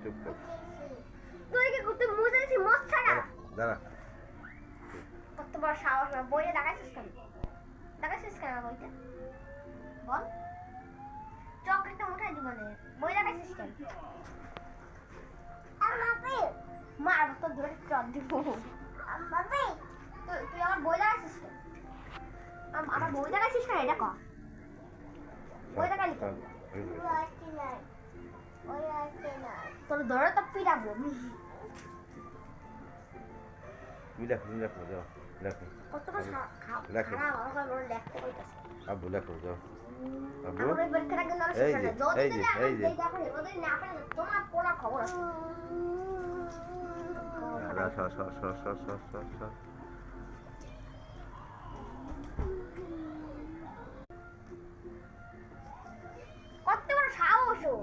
চুপ কর। তুই কি করতে মুজে দিছিস মস্তানা? দাঁড়া। কত বড় সাহস না, বইটা দেখাইছিস কেন? দেখাইছিস কেন বইটা? বল। চকলেটটা উঠাই দিব না, বই দেখাইছিস কেন? আমাকে মার তো ধরে চট দিব। আমাকে তুই আমার বই দেখাইছিস কেন? আমার বই দেখাইছিস কেন? এটা কর। বই দেখালি কেন? তোর ধরে তো পিটাবো। লেখো যাও, লেখো। কত বড় লেখো। খারাপ, আমার বড় লেখতে কইতাছে। আব্বু লেখো যাও। আব্বু আমার পরীক্ষাটা কিন্তু অনেক এই শেষ যে, না। যদি এই যে, না এই যে। দেখো ওদের না পারে তোমার পোড়া খবর আছে। সর। কত বড় সাহস ও!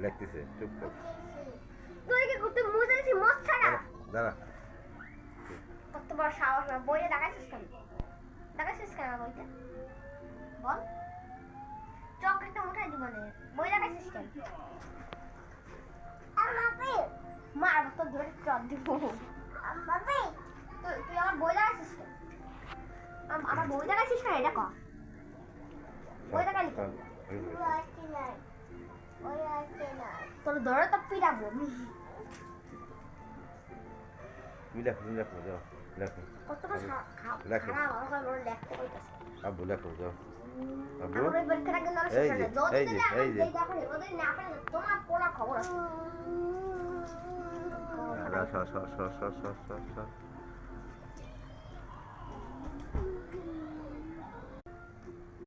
লেখতেছে, চুপ কর। তুই কি করতে মুজে দিছিস মস্তানা? দাঁড়া। কত বড় সাহস না, বইটা দেখাইছিস কেন? দেখাইছিস কেন বইটা? বল। চকলেটটা উঠাই দিব না, বই দেখাইছিস কেন? আমাকে মার তো ধরে চট দিব। আমাকে তুই আমার বই দেখাইছিস কেন? আমার বই দেখাইছিস কেন? এটা কর। বই দেখালি কেন? তোর ধরে তো পিটাবো। লেখো যাও, লেখো। কত বড় লেখো। খারাপ, আমার বড় লেখতে কইতাছে। আব্বু লেখো যাও। আব্বু আমার পরীক্ষাটা কিন্তু অনেক শেষ এই না। যে, যদি এই যে, না এই যে। দেখো ওদের না পারে তোমার পোড়া খবর আছে। সর।